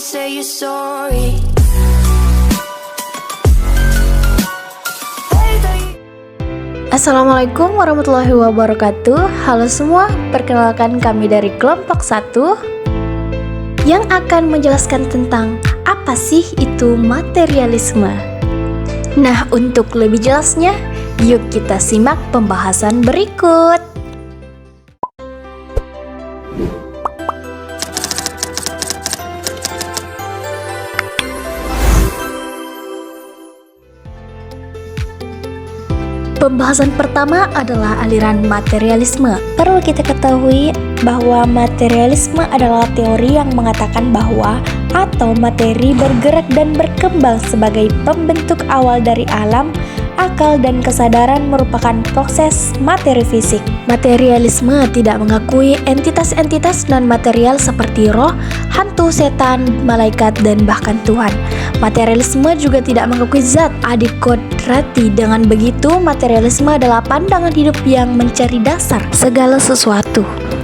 say you're sorry. Assalamualaikum warahmatullahi wabarakatuh. Halo semua, perkenalkan kami dari kelompok 1 yang akan menjelaskan tentang apa sih itu materialisme. Nah, untuk lebih jelasnya, yuk kita simak pembahasan berikut. Pembahasan pertama adalah aliran materialisme. Perlu kita ketahui bahwa materialisme adalah teori yang mengatakan bahwa atau materi bergerak dan berkembang sebagai pembentuk awal dari alam, akal, dan kesadaran merupakan proses materi fisik. Materialisme tidak mengakui entitas-entitas non-material seperti roh, hantu, setan, malaikat, dan bahkan Tuhan. Materialisme juga tidak mengakui zat adikodrati. Dengan begitu, materialisme adalah pandangan hidup yang mencari dasar segala sesuatu.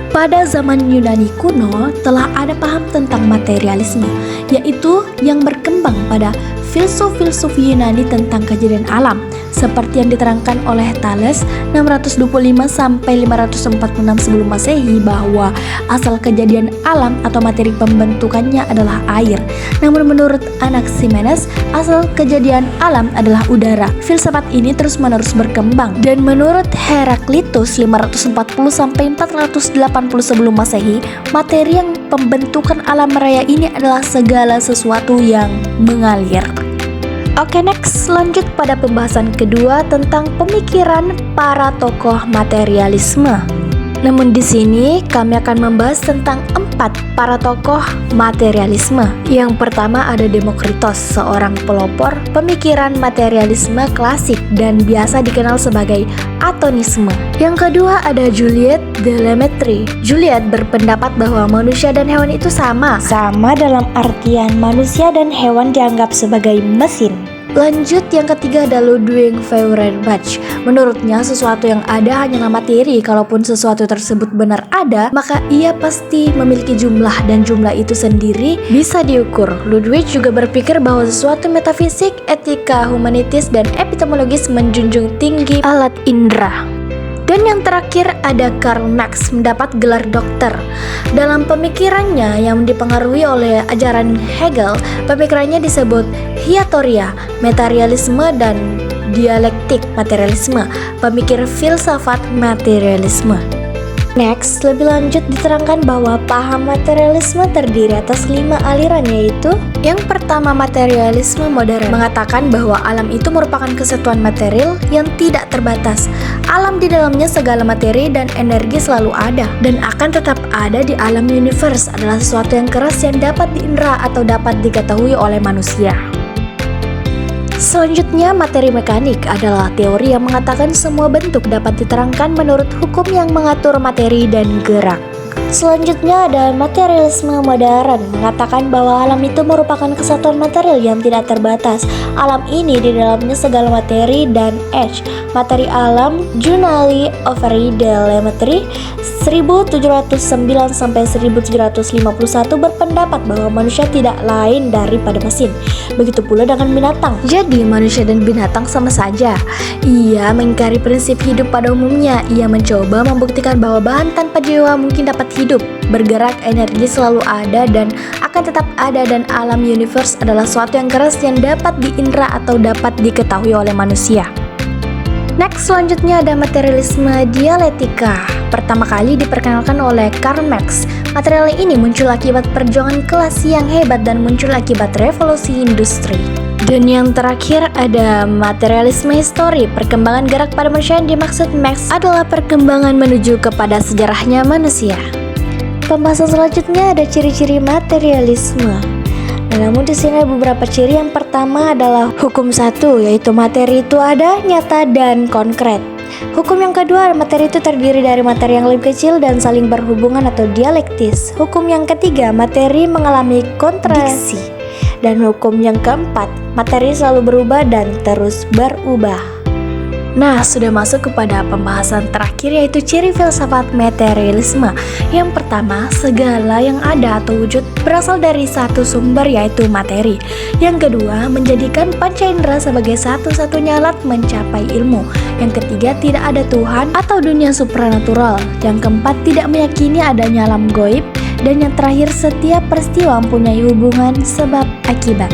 Pada zaman Yunani kuno telah ada paham tentang materialisme, yaitu yang berkembang pada filsuf-filsuf Yunani tentang kejadian alam, seperti yang diterangkan oleh Thales 625 sampai 546 sebelum Masehi bahwa asal kejadian alam atau materi pembentukannya adalah air. Namun menurut Anaximenes, asal kejadian alam adalah udara. Filsafat ini terus-menerus berkembang, dan menurut Heraklitus 540 sampai 480 sebelum Masehi, materi yang pembentukan alam raya ini adalah segala sesuatu yang mengalir. Oke, next, lanjut pada pembahasan kedua tentang pemikiran para tokoh materialisme. Namun di sini kami akan membahas tentang 4 para tokoh materialisme. Yang pertama ada Demokritos, seorang pelopor pemikiran materialisme klasik dan biasa dikenal sebagai atonisme. Yang kedua ada Juliet de Lemaitre. Juliet berpendapat bahwa manusia dan hewan itu sama dalam artian manusia dan hewan dianggap sebagai mesin. Lanjut, yang ketiga ada Ludwig Feuerbach. Menurutnya sesuatu yang ada hanyalah materi. Kalaupun sesuatu tersebut benar ada, maka ia pasti memiliki jumlah, dan jumlah itu sendiri bisa diukur. Ludwig juga berpikir bahwa sesuatu metafisik, etika, humanitis, dan epistemologis menjunjung tinggi alat indera. Dan yang terakhir ada Karl Marx, mendapat gelar dokter. Dalam pemikirannya yang dipengaruhi oleh ajaran Hegel, pemikirannya disebut hiatoria, materialisme, dan dialektik materialisme, pemikir filsafat materialisme. Next, lebih lanjut diterangkan bahwa paham materialisme terdiri atas 5 aliran, yaitu yang pertama materialisme modern, mengatakan bahwa alam itu merupakan kesatuan material yang tidak terbatas. Alam di dalamnya segala materi dan energi selalu ada dan akan tetap ada di alam universe, adalah sesuatu yang keras yang dapat diindra atau dapat diketahui oleh manusia. Selanjutnya, materi mekanik adalah teori yang mengatakan semua bentuk dapat diterangkan menurut hukum yang mengatur materi dan gerak. Selanjutnya ada materialisme modern, mengatakan bahwa alam itu merupakan kesatuan material yang tidak terbatas. Alam ini di dalamnya segala materi dan materi alam. Giuliano Overi de Lemaitre 1709 sampai 1751 berpendapat bahwa manusia tidak lain daripada mesin. Begitu pula dengan binatang. Jadi manusia dan binatang sama saja. Ia mengingkari prinsip hidup pada umumnya. Ia mencoba membuktikan bahwa bahan tanpa jiwa mungkin dapat hidup, bergerak, energi selalu ada dan akan tetap ada, dan alam universe adalah sesuatu yang keras yang dapat diindra atau dapat diketahui oleh manusia. Next, selanjutnya ada materialisme dialektika. Pertama kali diperkenalkan oleh Karl Marx. Material ini muncul akibat perjuangan kelas yang hebat dan muncul akibat revolusi industri. Dan yang terakhir ada materialisme histori. Perkembangan gerak pada manusia yang dimaksud Marx adalah perkembangan menuju kepada sejarahnya manusia. Pembahasan selanjutnya ada ciri-ciri materialisme. Namun di sini ada beberapa ciri. Yang pertama adalah hukum 1, yaitu materi itu ada, nyata, dan konkret. Hukum yang kedua, materi itu terdiri dari materi yang lebih kecil dan saling berhubungan atau dialektis. Hukum yang ketiga, materi mengalami kontradiksi. Dan hukum yang keempat, materi selalu berubah dan terus berubah. Nah, sudah masuk kepada pembahasan terakhir, yaitu ciri filsafat materialisme. Yang pertama, segala yang ada atau wujud berasal dari satu sumber, yaitu materi. Yang kedua, menjadikan panca indera sebagai satu-satunya alat mencapai ilmu. Yang ketiga, tidak ada Tuhan atau dunia supranatural. Yang keempat, tidak meyakini adanya alam gaib. Dan yang terakhir, setiap peristiwa mempunyai hubungan sebab akibat.